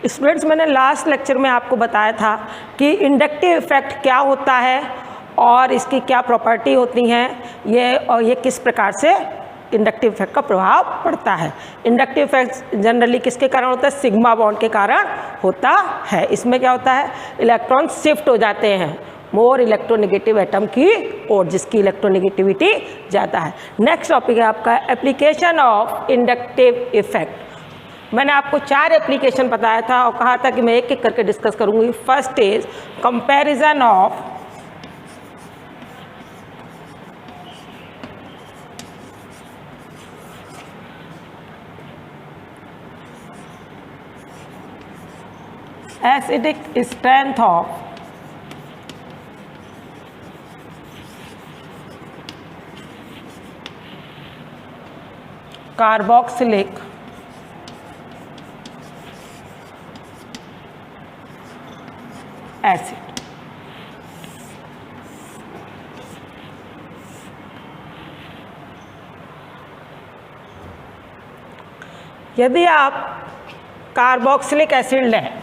Students, मैंने last lecture में आपको बताया था कि इंडक्टिव इफेक्ट क्या होता है और इसकी क्या प्रॉपर्टी होती हैं, ये किस प्रकार से इंडक्टिव इफेक्ट का प्रभाव पड़ता है। इंडक्टिव इफेक्ट जनरली किसके कारण होता है? सिग्मा बॉन्ड के कारण होता है। इसमें क्या होता है? इलेक्ट्रॉन शिफ्ट हो जाते हैं मोर इलेक्ट्रोनेगेटिव एटम की ओर, जिसकी इलेक्ट्रोनेगेटिविटी ज़्यादा है। नेक्स्ट टॉपिक है आपका एप्लीकेशन ऑफ इंडक्टिव इफेक्ट। मैंने आपको 4 एप्लीकेशन बताया था और कहा था कि मैं एक एक करके डिस्कस करूंगी। First is comparison of acidic strength of carboxylic acid. यदि आप कार्बोक्सिलिक एसिड लें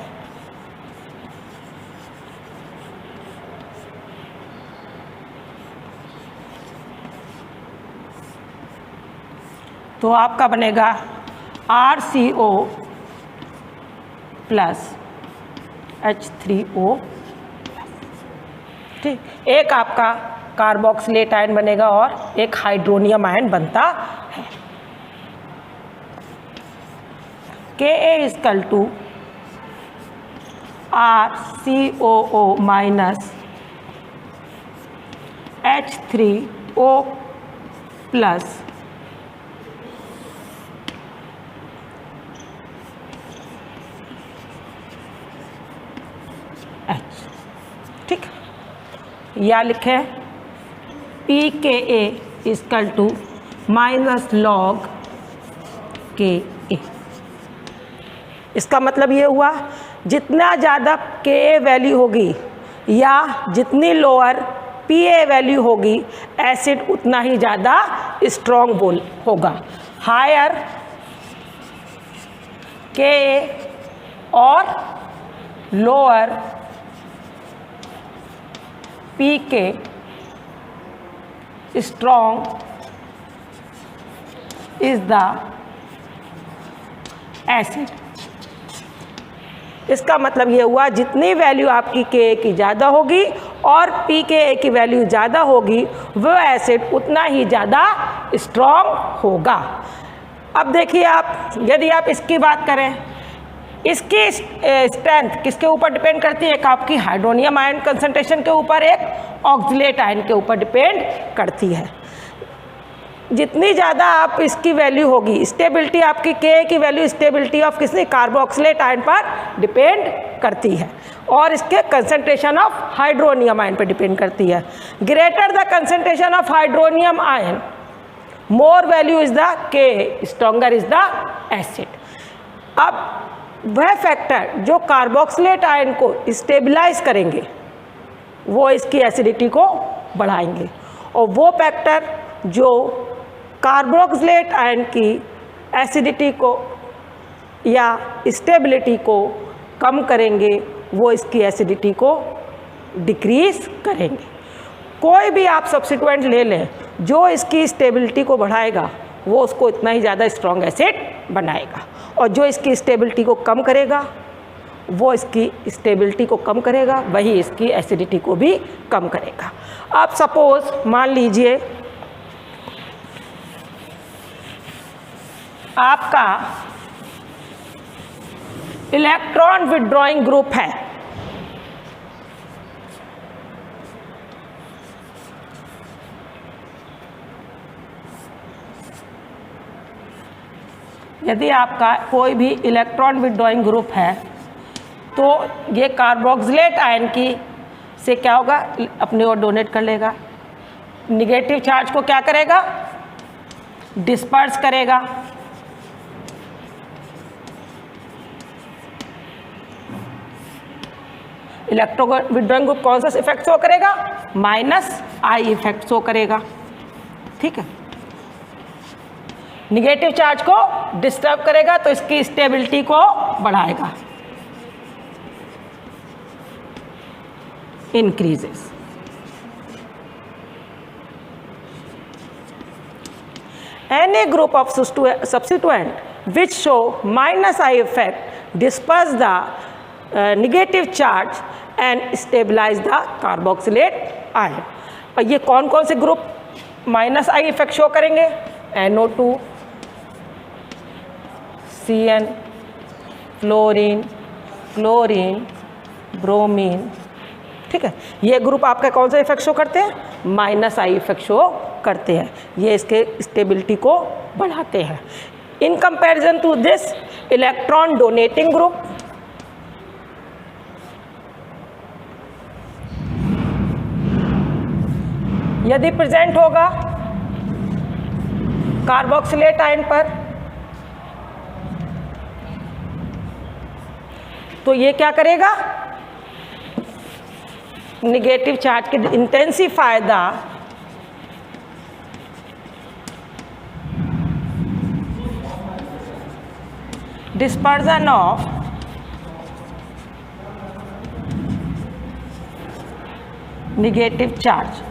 तो आपका बनेगा RCO प्लस H3O। ठीक, एक आपका कार्बोक्सिलेट आयन बनेगा और एक हाइड्रोनियम आयन बनता है। Ka equal to RCOO minus H3O plus H। ठीक, या लिखें pKa equal to minus log Ka। इसका मतलब ये हुआ जितना ज़्यादा Ka वैल्यू होगी या जितनी लोअर Pa वैल्यू होगी, एसिड उतना ही ज़्यादा स्ट्रॉन्ग बोल होगा। हायर Ka और lower Pk strong is the acid। इसका मतलब ये हुआ जितनी वैल्यू आपकी Ka की ज़्यादा होगी और pKa की वैल्यू ज़्यादा होगी, वो एसिड उतना ही ज़्यादा स्ट्रॉन्ग होगा। अब देखिए आप, यदि आप इसकी बात करें, इसकी स्ट्रेंथ किसके ऊपर डिपेंड करती है? एक आपकी हाइड्रोनियम आयन कंसंट्रेशन के ऊपर, एक ऑक्सिलेट आयन के ऊपर डिपेंड करती है। जितनी ज़्यादा आप इसकी वैल्यू होगी, स्टेबिलिटी आपकी Ka की वैल्यू स्टेबिलिटी ऑफ किसी कार्बोक्सिलेट आयन पर डिपेंड करती है और इसके कंसंट्रेशन ऑफ हाइड्रोनियम आयन पर डिपेंड करती है। Greater the concentration of hydronium ion, more value is the Ka, stronger is the acid. अब वह फैक्टर जो कार्बोक्सिलेट आयन को स्टेबलाइज करेंगे वो इसकी एसिडिटी को बढ़ाएंगे, और वो फैक्टर जो कार्बोक्सिलेट आयन की एसिडिटी को या स्टेबिलिटी को कम करेंगे वो इसकी एसिडिटी को डिक्रीज करेंगे। कोई भी आप सब्स्टिट्यूएंट ले लें जो इसकी स्टेबिलिटी को बढ़ाएगा वो उसको इतना ही ज़्यादा स्ट्रॉन्ग एसिड बनाएगा, और जो इसकी स्टेबिलिटी को कम करेगा वो इसकी स्टेबिलिटी को कम करेगा, वही इसकी एसिडिटी को भी कम करेगा। अब सपोज मान लीजिए आपका इलेक्ट्रॉन विथड्रॉइंग ग्रुप है, यदि आपका कोई भी इलेक्ट्रॉन विथड्रॉइंग ग्रुप है तो ये कार्बोक्सिलेट आयन की से क्या होगा? अपनी ओर डोनेट कर लेगा। निगेटिव चार्ज को क्या करेगा? डिस्पर्स करेगा। इलेक्ट्रॉन विथड्रॉइंग ग्रुप कौन सा इफेक्ट शो करेगा? -I इफेक्ट शो करेगा। ठीक है, निगेटिव चार्ज को डिस्टर्ब करेगा तो इसकी स्टेबिलिटी को बढ़ाएगा। increases. Any group of substituent which show minus I effect disperse the negative charge and stabilize the carboxylate ion. और ये कौन कौन से group minus I effect show करेंगे? NO2, CN, fluorine, chlorine, bromine, ठीक है। ये ग्रुप आपका कौन सा इफेक्ट शो करते हैं? माइनस आई इफेक्ट शो करते हैं। ये इसके स्टेबिलिटी को बढ़ाते हैं। In comparison to this electron donating group, यदि प्रेजेंट होगा कार्बोक्सिलेट आयन पर, तो ये क्या करेगा? नेगेटिव चार्ज के intensify the dispersion of negative charge.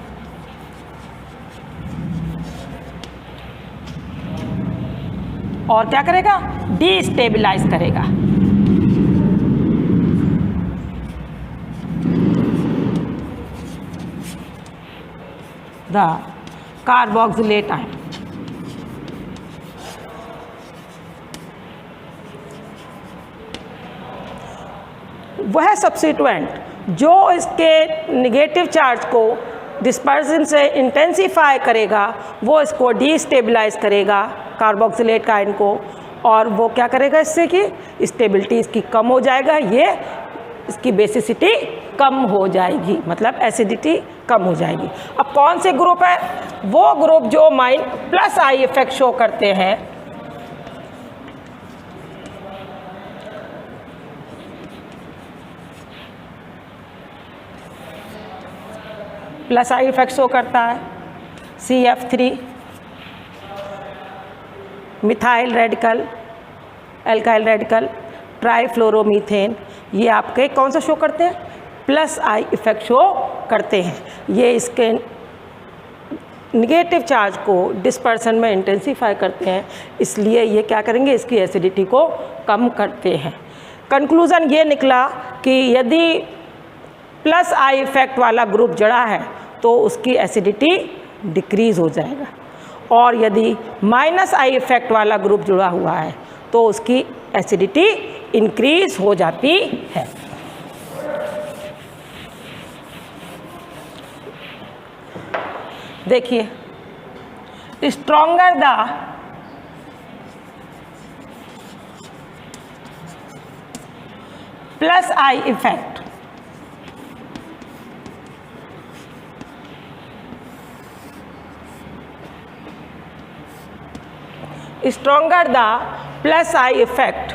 और क्या करेगा? डिस्टेबिलाइज करेगा। द कार्बोक्सिलेट आयन। वह सब्स्टिट्यूएंट जो इसके नेगेटिव चार्ज को डिस्पर्सन से इंटेंसिफाई करेगा, वो इसको डिस्टेबिलाइज करेगा कार्बोक्सिलेट का आयन को, और वो क्या करेगा इससे कि स्टेबिलिटी इसकी कम हो जाएगा, ये इसकी बेसिसिटी कम हो जाएगी, मतलब एसिडिटी कम हो जाएगी। अब कौन से ग्रुप है? वो ग्रुप जो प्लस आई इफेक्ट शो करते हैं, प्लस आई इफेक्ट शो करता है। CF3, methyl radical, alkyl radical, trifluoromethane, ये आपके कौन सा शो करते हैं? प्लस आई इफेक्ट शो करते हैं। ये इसके नेगेटिव चार्ज को डिस्पर्सन में इंटेंसिफाई करते हैं, इसलिए ये क्या करेंगे? इसकी एसिडिटी को कम करते हैं। कंक्लूज़न ये निकला कि यदि प्लस आई इफेक्ट वाला ग्रुप जड़ा है तो उसकी एसिडिटी डिक्रीज़ हो जाएगा, और यदि माइनस आई इफेक्ट वाला ग्रुप जुड़ा हुआ है तो उसकी एसिडिटी इंक्रीज हो जाती है। देखिए, stronger the plus I effect, stronger the plus I effect,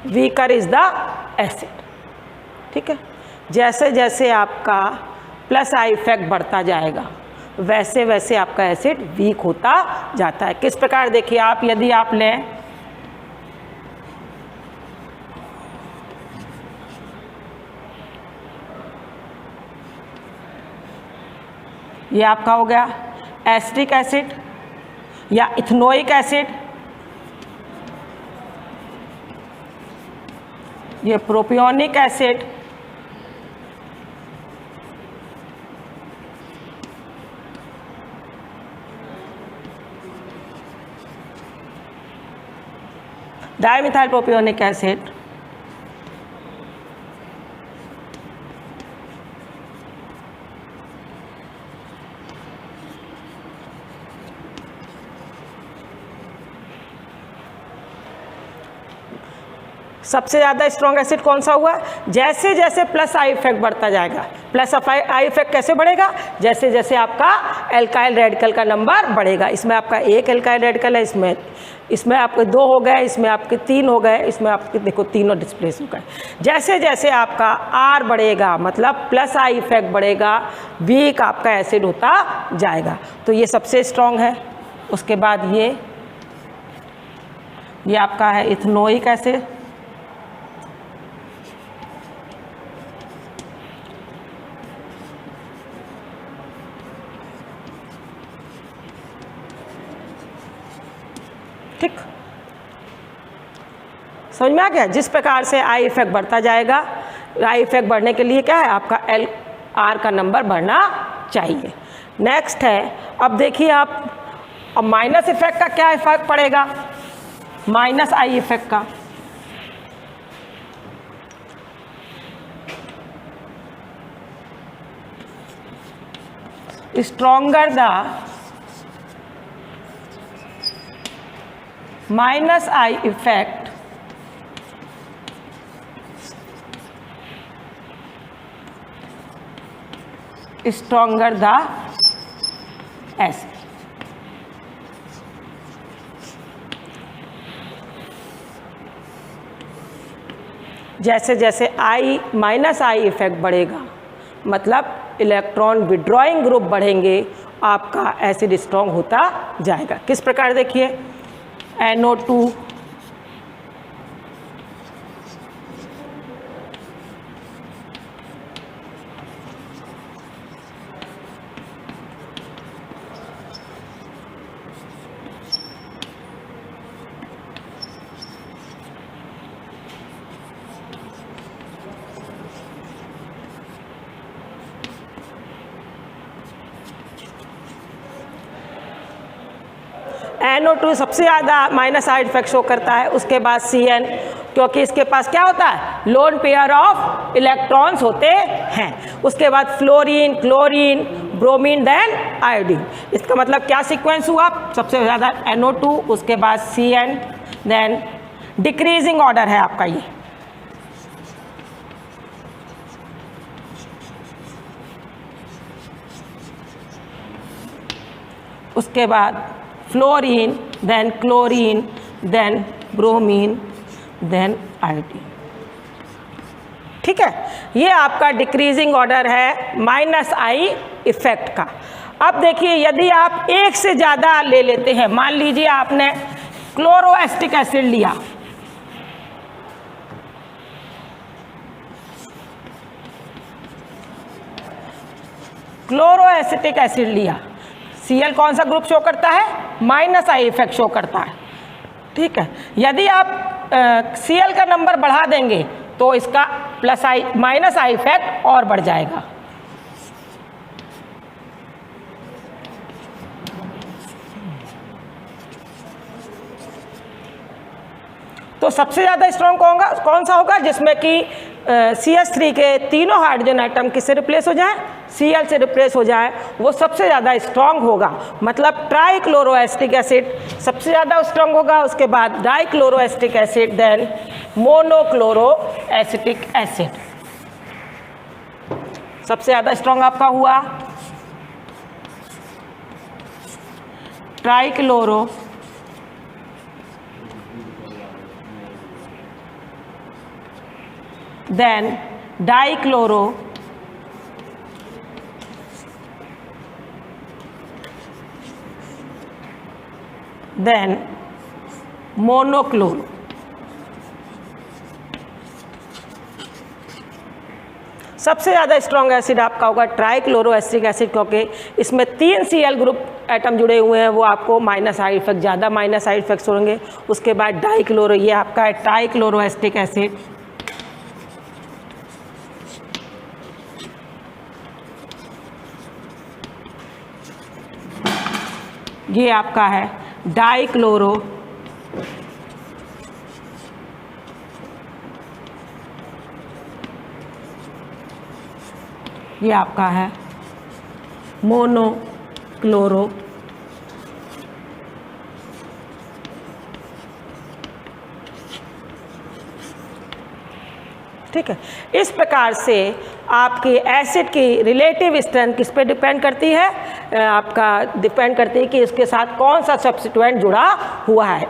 weaker is the acid। ठीक है, जैसे जैसे आपका प्लस आई इफेक्ट बढ़ता जाएगा वैसे वैसे आपका एसिड वीक होता जाता है। किस प्रकार? देखिए आप, यदि आप लें ये आपका हो गया एसिटिक एसिड या इथेनोइक एसिड, ये propionic acid, dimethyl propionic acid, सबसे ज़्यादा स्ट्रॉन्ग एसिड कौन सा हुआ? जैसे जैसे प्लस आई इफेक्ट बढ़ता जाएगा। प्लस आई इफेक्ट कैसे बढ़ेगा? जैसे जैसे आपका एल्काइल रेडिकल का नंबर बढ़ेगा। इसमें आपका एक एल्काइल रेडिकल है, इसमें आपके 2 हो गए, इसमें आपके 3 हो गए, इसमें आपके देखो तीनों डिस्प्लेस हो गए। जैसे जैसे आपका आर बढ़ेगा, मतलब प्लस आई इफेक्ट बढ़ेगा, वीक आपका एसिड होता जाएगा। तो ये सबसे स्ट्रॉन्ग है, उसके बाद ये आपका है इथेनोइक एसिड, ठीक, समझ में आ गया। जिस प्रकार से आई इफेक्ट बढ़ता जाएगा, आई इफेक्ट बढ़ने के लिए क्या है, आपका एल आर का नंबर बढ़ना चाहिए। नेक्स्ट है, अब देखिए आप, अब माइनस इफेक्ट का क्या इफेक्ट पड़ेगा, माइनस आई इफेक्ट का, stronger the minus I effect stronger the acid. जैसे जैसे आई माइनस आई इफेक्ट बढ़ेगा, मतलब इलेक्ट्रॉन विड्रॉइंग ग्रुप बढ़ेंगे, आपका एसिड स्ट्रॉन्ग होता जाएगा। किस प्रकार देखिए, NO2 NO2 सबसे ज़्यादा माइनस साइड इफेक्ट शो करता है। उसके बाद CN, क्योंकि इसके पास क्या होता है, लोन पेयर ऑफ इलेक्ट्रॉन्स होते हैं। उसके बाद fluorine, chlorine, bromine, then iodine. इसका मतलब क्या सीक्वेंस हुआ, सबसे ज़्यादा NO2, उसके बाद CN, देन डिक्रीजिंग ऑर्डर है आपका ये। उसके बाद fluorine, then chlorine, then bromine, then iodine. ठीक है, ये आपका डिक्रीजिंग ऑर्डर है माइनस आई इफेक्ट का। अब देखिए, यदि आप एक से ज़्यादा ले लेते हैं, मान लीजिए आपने क्लोरोएसिटिक एसिड लिया, क्लोरोएसिटिक एसिड लिया, Cl कौन सा ग्रुप शो करता है, माइनस आई इफेक्ट शो करता है। ठीक है, यदि आप Cl का नंबर बढ़ा देंगे तो इसका plus I minus I effect और बढ़ जाएगा। तो सबसे ज़्यादा स्ट्रॉन्ग कौन सा होगा, जिसमें कि CH3 के तीनों हाइड्रोजन आइटम किससे रिप्लेस हो जाए, Cl से रिप्लेस हो जाए, वो सबसे ज़्यादा स्ट्रॉन्ग होगा। मतलब ट्राइक्लोरोएसिटिक एसिड सबसे ज़्यादा स्ट्रॉन्ग होगा, उसके बाद dichloroacetic acid, then monochloroacetic acid सबसे ज़्यादा स्ट्रॉन्ग आपका हुआ। Trichloro, then dichloro, then monochloro. सबसे ज़्यादा स्ट्रॉन्ग एसिड आपका होगा ट्राइक्लोरोएसिटिक एसिड, क्योंकि इसमें 3 Cl ग्रुप एटम जुड़े हुए हैं, वो आपको माइनस साइड इफेक्ट, ज़्यादा माइनस साइड इफेक्ट्स होंगे। उसके बाद डाइक्लोरो, ये आपका है ट्राइक्लोरोएसिटिक एसिड। ये आपका है डाइक्लोरो, ये आपका है मोनोक्लोरो। ठीक है, इस प्रकार से आपकी एसिड की रिलेटिव स्ट्रेंथ किस पे डिपेंड करती है, आपका डिपेंड करती है कि इसके साथ कौन सा सब्स्टिट्यूएंट जुड़ा हुआ है।